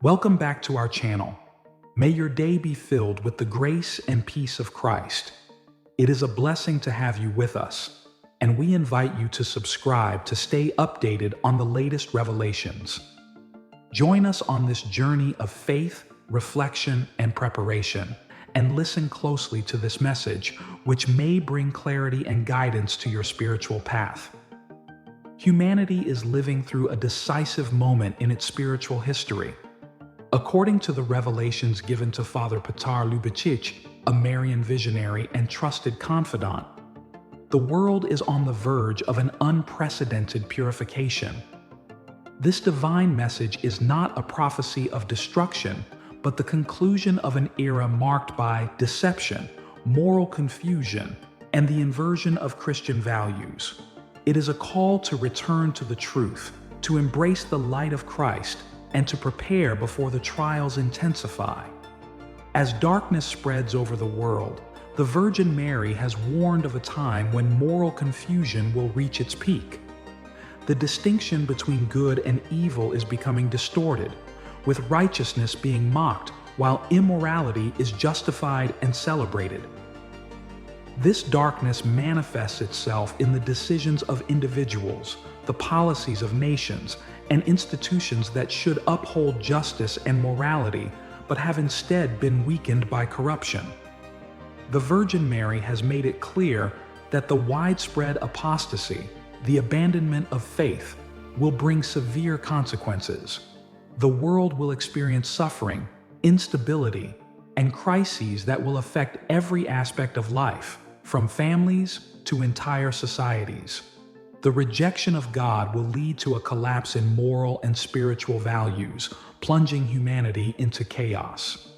Welcome back to our channel. May your day be filled with the grace and peace of Christ. It is a blessing to have you with us, and we invite you to subscribe to stay updated on the latest revelations. Join us on this journey of faith, reflection, and preparation, and listen closely to this message, which may bring clarity and guidance to your spiritual path. Humanity is living through a decisive moment in its spiritual history. According to the revelations given to Father Petar, a Marian visionary and trusted confidant, the world is on the verge of an unprecedented purification. This divine message is not a prophecy of destruction, but the conclusion of an era marked by deception, moral confusion, and the inversion of Christian values. It is a call to return to the truth, to embrace the light of Christ, and to prepare before the trials intensify. As darkness spreads over the world, the Virgin Mary has warned of a time when moral confusion will reach its peak. The distinction between good and evil is becoming distorted, with righteousness being mocked while immorality is justified and celebrated. This darkness manifests itself in the decisions of individuals, the policies of nations, and institutions that should uphold justice and morality, but have instead been weakened by corruption. The Virgin Mary has made it clear that the widespread apostasy, the abandonment of faith, will bring severe consequences. The world will experience suffering, instability, and crises that will affect every aspect of life, from families to entire societies. The rejection of God will lead to a collapse in moral and spiritual values, plunging humanity into chaos.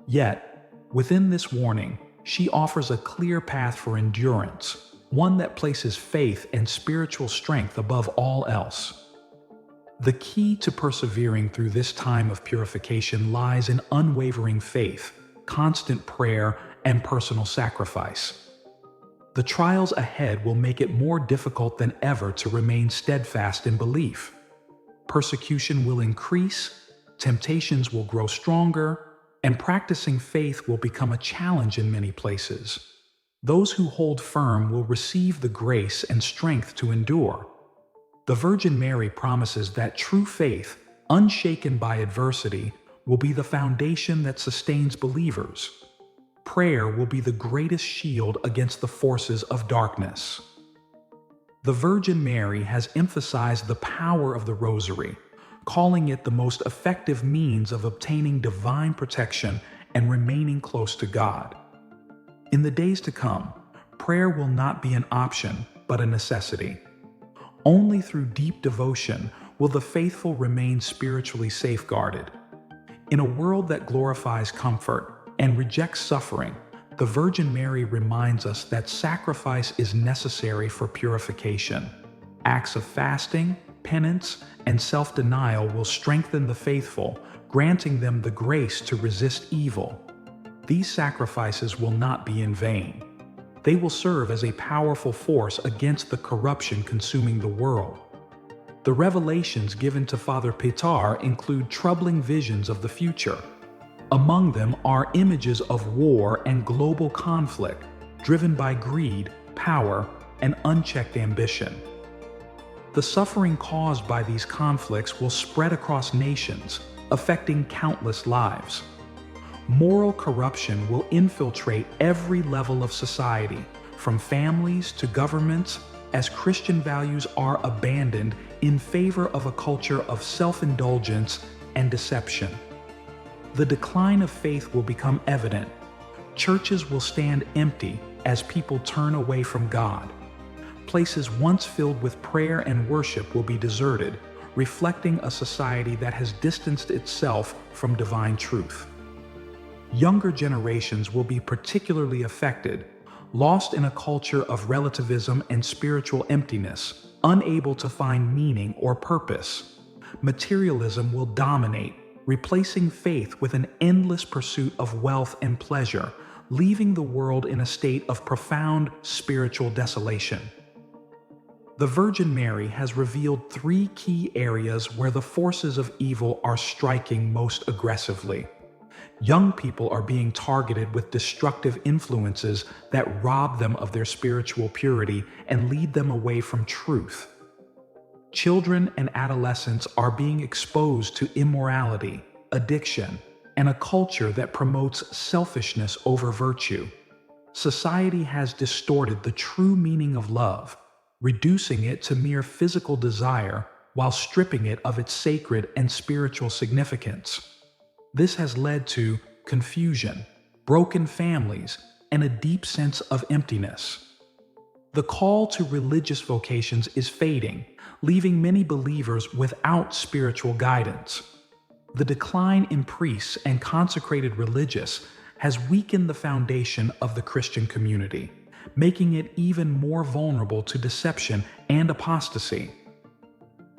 Yet, within this warning, she offers a clear path for endurance, one that places faith and spiritual strength above all else. The key to persevering through this time of purification lies in unwavering faith, constant prayer, and personal sacrifice. The trials ahead will make it more difficult than ever to remain steadfast in belief. Persecution will increase, temptations will grow stronger, and practicing faith will become a challenge in many places. Those who hold firm will receive the grace and strength to endure. The Virgin Mary promises that true faith, unshaken by adversity, will be the foundation that sustains believers. Prayer will be the greatest shield against the forces of darkness. The Virgin Mary has emphasized the power of the Rosary, calling it the most effective means of obtaining divine protection and remaining close to God. In the days to come, prayer will not be an option, but a necessity. Only through deep devotion will the faithful remain spiritually safeguarded. In a world that glorifies comfort and rejects suffering, the Virgin Mary reminds us that sacrifice is necessary for purification. Acts of fasting, penance, and self-denial will strengthen the faithful, granting them the grace to resist evil. These sacrifices will not be in vain. They will serve as a powerful force against the corruption consuming the world. The revelations given to Father Petar include troubling visions of the future. Among them are images of war and global conflict, driven by greed, power, and unchecked ambition. The suffering caused by these conflicts will spread across nations, affecting countless lives. Moral corruption will infiltrate every level of society, from families to governments, as Christian values are abandoned in favor of a culture of self-indulgence and deception. The decline of faith will become evident. Churches will stand empty as people turn away from God. Places once filled with prayer and worship will be deserted, reflecting a society that has distanced itself from divine truth. Younger generations will be particularly affected, lost in a culture of relativism and spiritual emptiness, unable to find meaning or purpose. Materialism will dominate, replacing faith with an endless pursuit of wealth and pleasure, leaving the world in a state of profound spiritual desolation. The Virgin Mary has revealed three key areas where the forces of evil are striking most aggressively. Young people are being targeted with destructive influences that rob them of their spiritual purity and lead them away from truth. Children and adolescents are being exposed to immorality, addiction, and a culture that promotes selfishness over virtue. Society has distorted the true meaning of love, reducing it to mere physical desire while stripping it of its sacred and spiritual significance. This has led to confusion, broken families, and a deep sense of emptiness. The call to religious vocations is fading, leaving many believers without spiritual guidance. The decline in priests and consecrated religious has weakened the foundation of the Christian community, making it even more vulnerable to deception and apostasy.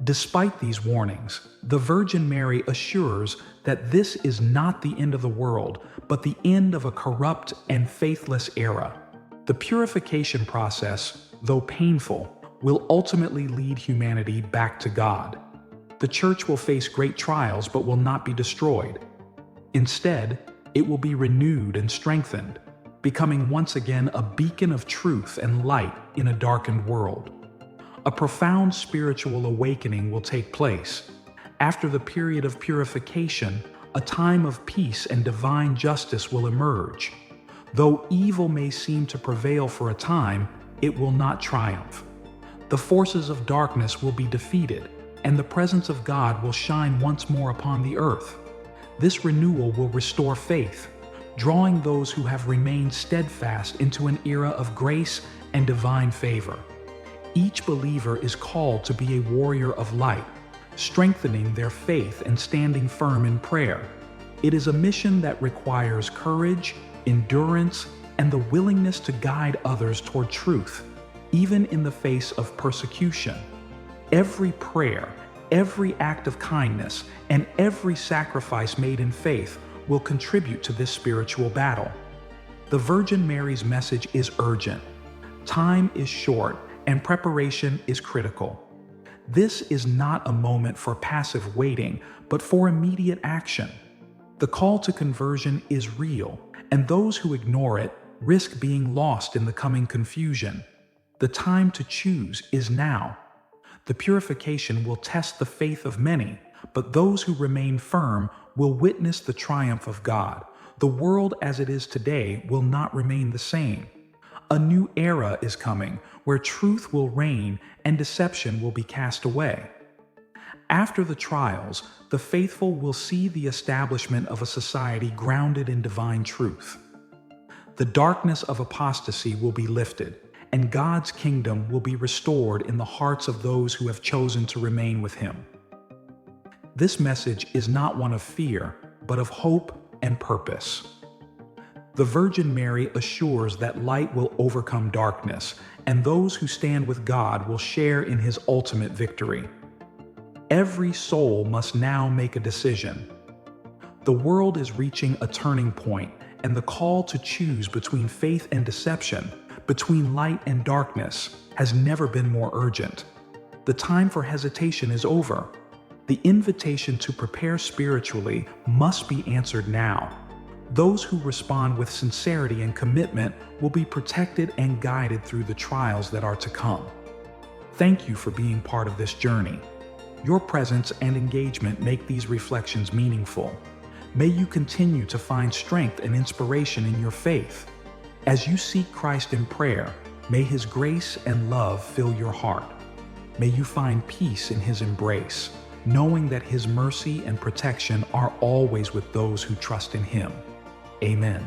Despite these warnings, the Virgin Mary assures that this is not the end of the world, but the end of a corrupt and faithless era. The purification process, though painful, will ultimately lead humanity back to God. The Church will face great trials but will not be destroyed. Instead, it will be renewed and strengthened, becoming once again a beacon of truth and light in a darkened world. A profound spiritual awakening will take place. After the period of purification, a time of peace and divine justice will emerge. Though evil may seem to prevail for a time, it will not triumph. The forces of darkness will be defeated, and the presence of God will shine once more upon the earth. This renewal will restore faith, drawing those who have remained steadfast into an era of grace and divine favor. Each believer is called to be a warrior of light, strengthening their faith and standing firm in prayer. It is a mission that requires courage, endurance, and the willingness to guide others toward truth, even in the face of persecution. Every prayer, every act of kindness, and every sacrifice made in faith will contribute to this spiritual battle. The Virgin Mary's message is urgent. Time is short, and preparation is critical. This is not a moment for passive waiting, but for immediate action. The call to conversion is real, and those who ignore it risk being lost in the coming confusion. The time to choose is now. The purification will test the faith of many, but those who remain firm will witness the triumph of God. The world as it is today will not remain the same. A new era is coming where truth will reign and deception will be cast away. After the trials, the faithful will see the establishment of a society grounded in divine truth. The darkness of apostasy will be lifted, and God's kingdom will be restored in the hearts of those who have chosen to remain with Him. This message is not one of fear, but of hope and purpose. The Virgin Mary assures that light will overcome darkness, and those who stand with God will share in His ultimate victory. Every soul must now make a decision. The world is reaching a turning point, and the call to choose between faith and deception, between light and darkness, has never been more urgent. The time for hesitation is over. The invitation to prepare spiritually must be answered now. Those who respond with sincerity and commitment will be protected and guided through the trials that are to come. Thank you for being part of this journey. Your presence and engagement make these reflections meaningful. May you continue to find strength and inspiration in your faith. As you seek Christ in prayer, may His grace and love fill your heart. May you find peace in His embrace, knowing that His mercy and protection are always with those who trust in Him. Amen.